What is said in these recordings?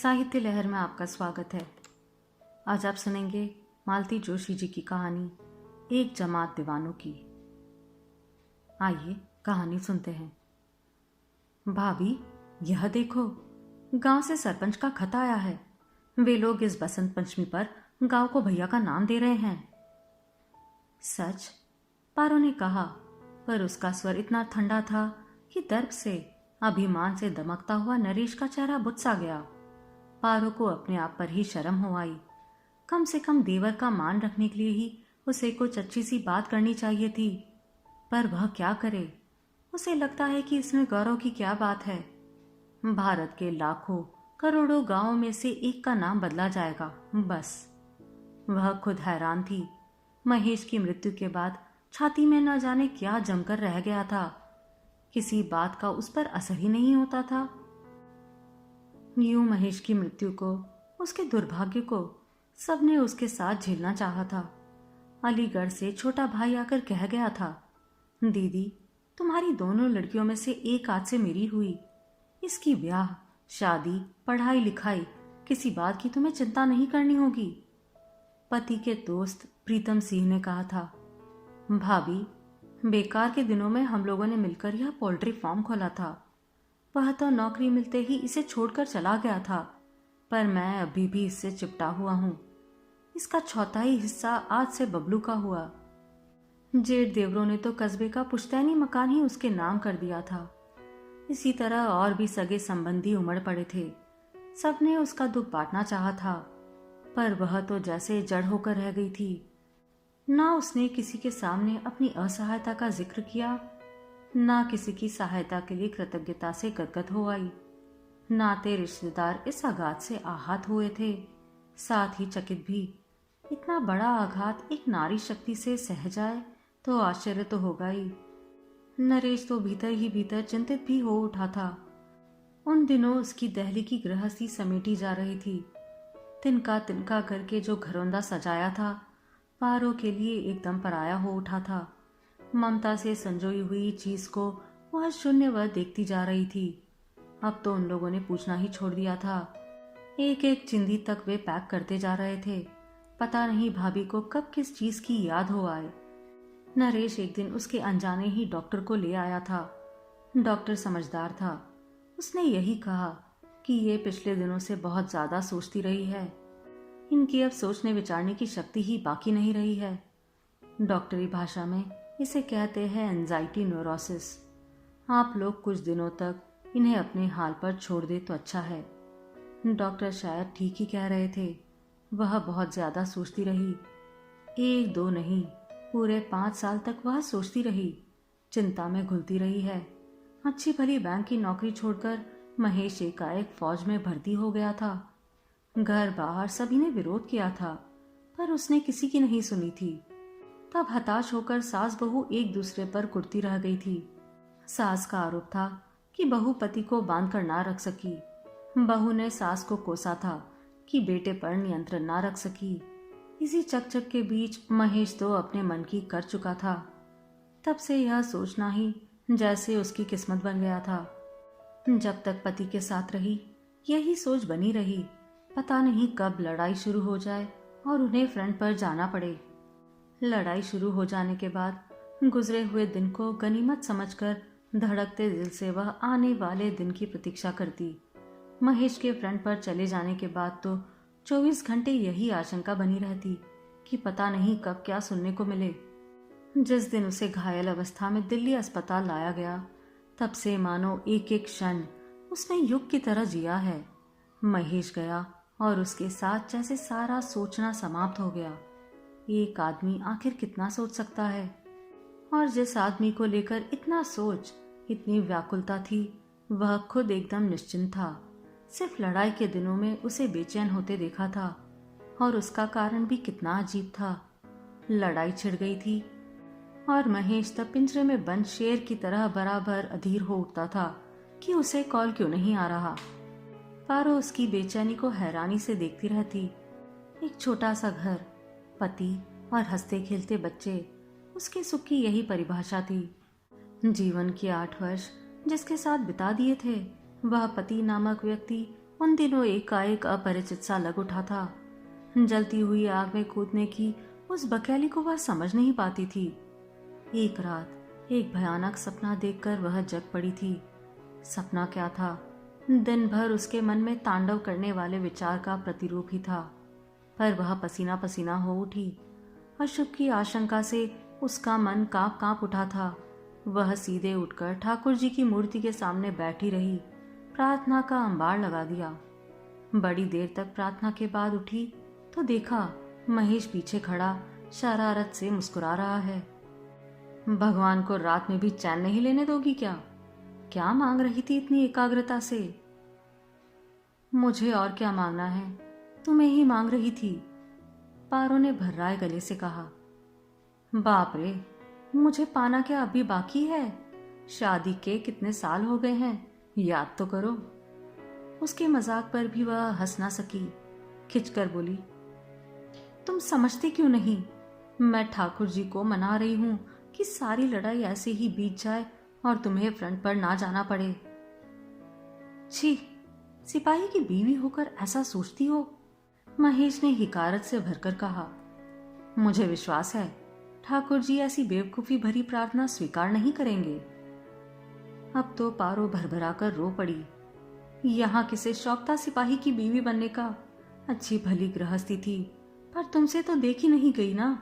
साहित्य लहर में आपका स्वागत है। आज आप सुनेंगे मालती जोशी जी की कहानी एक जमात दीवानों की। आइए कहानी सुनते हैं। भाभी, यह देखो, गांव से सरपंच का खत आया है। वे लोग इस बसंत पंचमी पर गांव को भैया का नाम दे रहे हैं। सच? पारो ने कहा, पर उसका स्वर इतना ठंडा था कि दर्प से, अभिमान से दमकता हुआ नरेश का चेहरा बुझ सा गया। पारो को अपने आप पर ही शर्म हो आई। कम से कम देवर का मान रखने के लिए ही उसे कुछ अच्छी सी बात करनी चाहिए थी, पर वह क्या करे। उसे लगता है कि इसमें गौरव की क्या बात है। भारत के लाखों करोड़ों गांवों में से एक का नाम बदला जाएगा, बस। वह खुद हैरान थी। महेश की मृत्यु के बाद छाती में न जाने क्या जमकर रह गया था। किसी बात का उस पर असर ही नहीं होता था। यूं महेश की मृत्यु को, उसके दुर्भाग्य को सबने उसके साथ झेलना चाहा था। अलीगढ़ से छोटा भाई आकर कह गया था, दीदी, तुम्हारी दोनों लड़कियों में से एक आज से मेरी हुई। इसकी ब्याह, शादी, पढ़ाई लिखाई, किसी बात की तुम्हें चिंता नहीं करनी होगी। पति के दोस्त प्रीतम सिंह ने कहा था, भाभी, बेकार के दिनों में हम लोगों ने मिलकर यह पोल्ट्री फार्म खोला था। वह तो नौकरी मिलते ही इसे छोड़कर चला गया था, पर मैं अभी भी इससे चिपटा हुआ हूं। इसका चौथाई हिस्सा आज से बबलू का हुआ। जेठ देवरों ने तो कस्बे का पुश्तैनी मकान ही उसके नाम कर दिया था। इसी तरह और भी सगे संबंधी उमड़ पड़े थे। सबने उसका दुख बांटना चाहा था, पर वह तो जैसे जड़ होकर रह गई थी। ना उसने किसी के सामने अपनी असहायता का जिक्र किया, ना किसी की सहायता के लिए कृतज्ञता से गदगद हो आई। नाते रिश्तेदार इस आघात से आहत हुए थे, साथ ही चकित भी। इतना बड़ा आघात एक नारी शक्ति से सह जाए तो आश्चर्य तो होगा ही। नरेश तो भीतर ही भीतर चिंतित भी हो उठा था। उन दिनों उसकी दहली की गृहस्थी समेटी जा रही थी। तिनका तिनका करके जो घरौंदा सजाया था, पारो के लिए एकदम पराया हो उठा था। ममता से संजोई हुई चीज को वह शून्यवत देखती जा रही थी। अब तो उन लोगों ने पूछना ही छोड़ दिया था। एक एक चिंदी तक वे पैक करते जा रहे थे। पता नहीं भाभी को कब किस चीज की याद हो आए। नरेश एक दिन उसके अनजाने ही डॉक्टर को ले आया था। डॉक्टर समझदार था। उसने यही कहा कि ये पिछले दिनों से बहुत ज्यादा सोचती रही है। इनकी अब सोचने विचारने की शक्ति ही बाकी नहीं रही है। डॉक्टरी भाषा में इसे कहते हैं एंजाइटी न्यूरोसिस। आप लोग कुछ दिनों तक इन्हें अपने हाल पर छोड़ दे तो अच्छा है। डॉक्टर शायद ठीक ही कह रहे थे। वह बहुत ज्यादा सोचती रही। एक दो नहीं, पूरे 5 साल तक वह सोचती रही, चिंता में घुलती रही है। अच्छी भली बैंक की नौकरी छोड़कर महेश एकाएक फौज में भर्ती हो गया था। घर बाहर सभी ने विरोध किया था, पर उसने किसी की नहीं सुनी थी। तब हताश होकर सास बहू एक दूसरे पर कुटती रह गई थी। सास का आरोप था कि बहू पति को बांध कर ना रख सकी। बहू ने सास को कोसा था कि बेटे पर नियंत्रण ना रख सकी। इसी चकचक के बीच महेश तो अपने मन की कर चुका था। तब से यह सोचना ही जैसे उसकी किस्मत बन गया था। जब तक पति के साथ रही, यही सोच बनी रही, पता नहीं कब लड़ाई शुरू हो जाए और उन्हें फ्रंट पर जाना पड़े। लड़ाई शुरू हो जाने के बाद गुजरे हुए दिन को गनीमत समझकर धड़कते दिल से वह आने वाले दिन की प्रतीक्षा करती। महेश के फ्रंट पर चले जाने के बाद तो 24 घंटे यही आशंका बनी रहती कि पता नहीं कब क्या सुनने को मिले। जिस दिन उसे घायल अवस्था में दिल्ली अस्पताल लाया गया, तब से मानो एक एक क्षण उसने युग की तरह जिया है। महेश गया और उसके साथ जैसे सारा सोचना समाप्त हो गया। एक आदमी आखिर कितना सोच सकता है? और जिस आदमी को लेकर इतना सोच, इतनी व्याकुलता थी, वह खुद एकदम निश्चिंत था। सिर्फ लड़ाई के दिनों में उसे बेचैन होते देखा था, और उसका कारण भी कितना अजीब था। लड़ाई छिड़ गई थी और महेश तब पिंजरे में बंद शेर की तरह बराबर अधीर हो उठता था कि उसे कॉल क्यों नहीं आ रहा। पारो उसकी बेचैनी को हैरानी से देखती रहती। एक छोटा सा घर, पति और हंसते खेलते बच्चे, उसके सुख की यही परिभाषा थी। जीवन के 8 वर्ष जिसके साथ बिता दिए थे, वह पति नामक व्यक्ति उन दिनों एकाएक अपरिचित सा लग उठा था। जलती हुई आग में कूदने की उस बकेली को वह समझ नहीं पाती थी। एक रात एक भयानक सपना देखकर वह जग पड़ी थी। सपना क्या था? दिन भर उसके मन में तांडव करने वाले विचार का प्रतिरूप ही था। पर वह पसीना पसीना हो उठी। अशुभ की आशंका से उसका मन कांप कांप उठा था। वह सीधे उठकर ठाकुर जी की मूर्ति के सामने बैठी रही, प्रार्थना का अंबार लगा दिया। बड़ी देर तक प्रार्थना के बाद उठी तो देखा महेश पीछे खड़ा शरारत से मुस्कुरा रहा है। भगवान को रात में भी चैन नहीं लेने दोगी क्या? क्या मांग रही थी इतनी एकाग्रता से? मुझे और क्या मांगना है, तुम्हें ही मांग रही थी, पारो ने भर्राए गले से कहा। बाप रे, मुझे पाना क्या अभी बाकी है? शादी के कितने साल हो गए हैं, याद तो करो। उसके मजाक पर भी वह हंस ना सकी। खिंचकर बोली, तुम समझते क्यों नहीं? मैं ठाकुर जी को मना रही हूं कि सारी लड़ाई ऐसे ही बीत जाए और तुम्हें फ्रंट पर ना जाना पड़े। छी, सिपाही की बीवी होकर ऐसा सोचती हो? महेश ने हिकारत से भरकर कहा। मुझे विश्वास है ठाकुर जी ऐसी बेवकूफी भरी प्रार्थना स्वीकार नहीं करेंगे। अब तो पारो भरभराकर रो पड़ी। यहाँ किसे शौक था सिपाही की बीवी बनने का? अच्छी भली गृहस्थी थी, पर तुमसे तो देखी नहीं गई ना।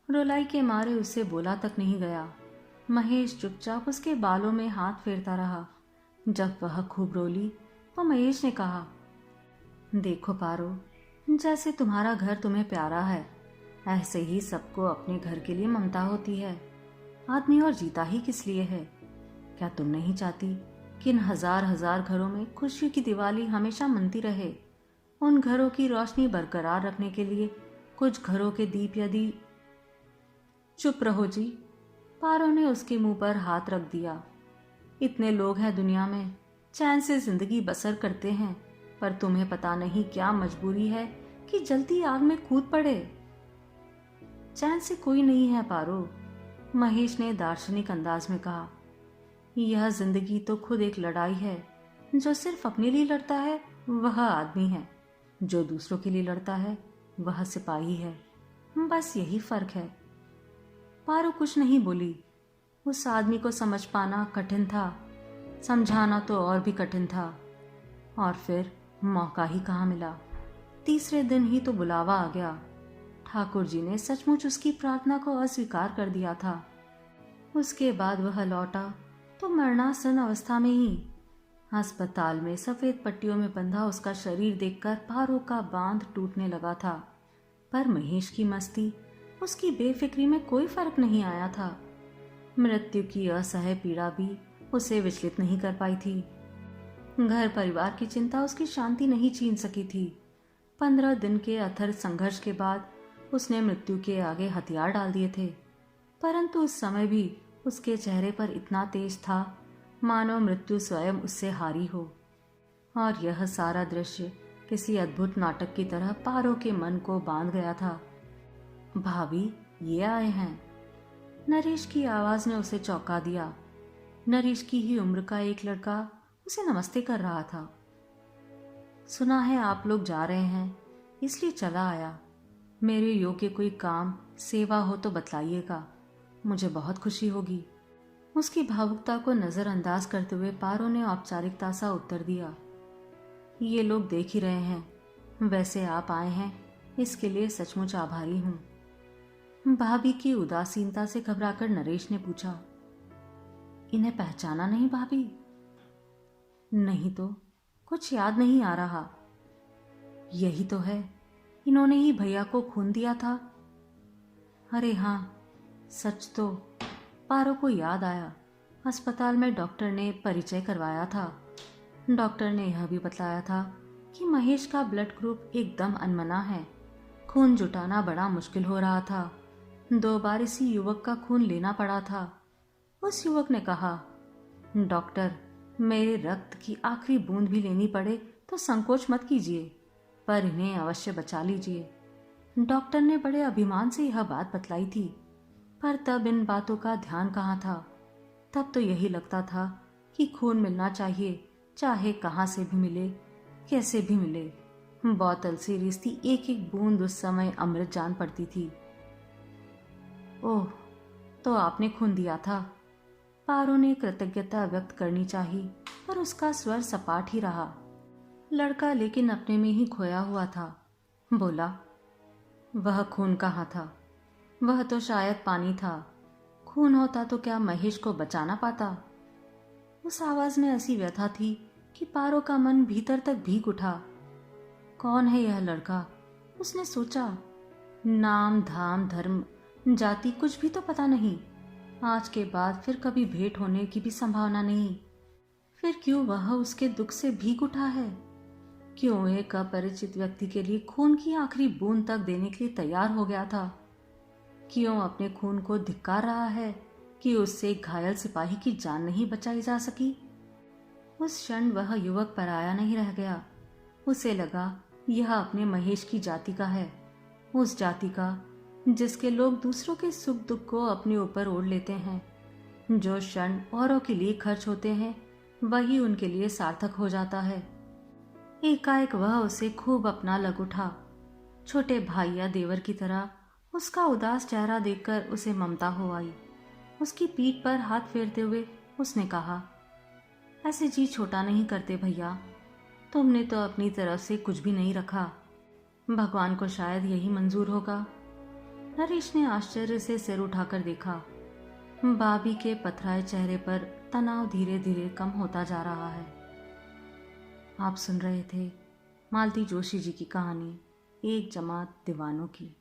रोलाई के मारे उससे बोला तक नहीं गया। महेश चुपचाप उसके बालों में हाथ फेरता रहा। जब वह खूब रोली तो महेश ने कहा, देखो पारो, जैसे तुम्हारा घर तुम्हें प्यारा है, ऐसे ही सबको अपने घर के लिए ममता होती है। आदमी और जीता ही किस लिए है? क्या तुम नहीं चाहती कि इन हजार हजार घरों में खुशियों की दिवाली हमेशा मनती रहे? उन घरों की रोशनी बरकरार रखने के लिए कुछ घरों के दीप यदि। चुप रहो जी, पारो ने उसके मुंह पर हाथ रख दिया। इतने लोग हैं दुनिया में, चैन से जिंदगी बसर करते हैं, पर तुम्हें पता नहीं क्या मजबूरी है कि जलती आग में कूद पड़े। चैन से कोई नहीं है पारो, महेश ने दार्शनिक अंदाज में कहा। यह जिंदगी तो खुद एक लड़ाई है। जो सिर्फ अपने लिए लड़ता है वह आदमी है, जो दूसरों के लिए लड़ता है वह सिपाही है। बस यही फर्क है। पारो कुछ नहीं बोली। उस आदमी को समझ पाना कठिन था, समझाना तो और भी कठिन था। और फिर मौका ही कहाँ मिला। तीसरे दिन ही तो बुलावा आ गया। ठाकुर जी ने सचमुच उसकी प्रार्थना को अस्वीकार कर दिया था। उसके बाद वह लौटा तो मरणासन अवस्था में ही। अस्पताल में सफेद पट्टियों में बंधा उसका शरीर देखकर पारो का बांध टूटने लगा था। पर महेश की मस्ती, उसकी बेफिक्री में कोई फर्क नहीं आया था। मृत्यु की असह्य पीड़ा भी उसे विचलित नहीं कर पाई थी। घर परिवार की चिंता उसकी शांति नहीं छीन सकी थी। 15 दिन के अथर संघर्ष के बाद उसने मृत्यु के आगे हथियार डाल दिए थे, परंतु उस समय भी उसके चेहरे पर इतना तेज था मानो मृत्यु स्वयं उससे हारी हो। और यह सारा दृश्य किसी अद्भुत नाटक की तरह पारो के मन को बांध गया था। भाभी, ये आए हैं। नरेश की आवाज ने उसे चौंका दिया। नरेश की ही उम्र का एक लड़का उसे नमस्ते कर रहा था। सुना है आप लोग जा रहे हैं, इसलिए चला आया। मेरे योग्य कोई काम सेवा हो तो बतलाइएगा, मुझे बहुत खुशी होगी। उसकी भावुकता को नजरअंदाज करते हुए पारो ने औपचारिकता सा उत्तर दिया। ये लोग देख ही रहे हैं, वैसे आप आए हैं इसके लिए सचमुच आभारी हूं। भाभी की उदासीनता से घबराकर नरेश ने पूछा, इन्हें पहचाना नहीं भाभी? नहीं तो, कुछ याद नहीं आ रहा। यही तो है, इन्होंने ही भैया को खून दिया था। अरे हाँ, सच तो। पारो को याद आया, अस्पताल में डॉक्टर ने परिचय करवाया था। डॉक्टर ने यह भी बताया था कि महेश का ब्लड ग्रुप एकदम अनमना है। खून जुटाना बड़ा मुश्किल हो रहा था। 2 बार इसी युवक का खून लेना पड़ा था। उस युवक ने कहा, डॉक्टर, मेरे रक्त की आखिरी बूंद भी लेनी पड़े तो संकोच मत कीजिए, पर इन्हें अवश्य बचा लीजिए। डॉक्टर ने बड़े अभिमान से यह बात बतलाई थी, पर तब इन बातों का ध्यान कहाँ था। तब तो यही लगता था कि खून मिलना चाहिए, चाहे कहाँ से भी मिले, कैसे भी मिले। बोतल से रिसती एक एक बूंद उस समय अमृत जान पड़ती थी। ओह, तो आपने खून दिया था। पारो ने कृतज्ञता व्यक्त करनी चाहिए, पर उसका स्वर सपाट ही रहा। लड़का लेकिन अपने में ही खोया हुआ था। बोला, वह खून कहाँ था? वह तो शायद पानी था। खून होता तो क्या महेश को बचा ना पाता? उस आवाज में ऐसी व्यथा थी कि पारो का मन भीतर तक भीग उठा। कौन है यह लड़का? उसने सोचा। नाम, धाम, धर्म, जाति कुछ भी तो पता नहीं। आज के बाद फिर कभी भेंट होने की भी संभावना नहीं। फिर क्यों वह उसके दुख से भीग उठा है? क्यों एक अपरिचित व्यक्ति के लिए खून की आखिरी बूंद तक देने के लिए तैयार हो गया था? क्यों अपने खून को धिक्कार रहा है कि उससे एक घायल सिपाही की जान नहीं बचाई जा सकी? उस क्षण वह युवक पराया नहीं रह गया। उसे लगा यह अपने महेश की जाति का है, उस जाति का जिसके लोग दूसरों के सुख दुख को अपने ऊपर ओढ़ लेते हैं। जो क्षण औरों के लिए खर्च होते हैं वही उनके लिए सार्थक हो जाता है। एकाएक वह उसे खूब अपना लग उठा। छोटे भाई या देवर की तरह उसका उदास चेहरा देखकर उसे ममता हो आई। उसकी पीठ पर हाथ फेरते हुए उसने कहा, ऐसे जी छोटा नहीं करते भैया। तुमने तो अपनी तरफ से कुछ भी नहीं रखा। भगवान को शायद यही मंजूर होगा। नरेश ने आश्चर्य से सिर उठाकर देखा। भाभी के पथराए चेहरे पर तनाव धीरे धीरे कम होता जा रहा है। आप सुन रहे थे मालती जोशी जी की कहानी एक जमात दीवानों की।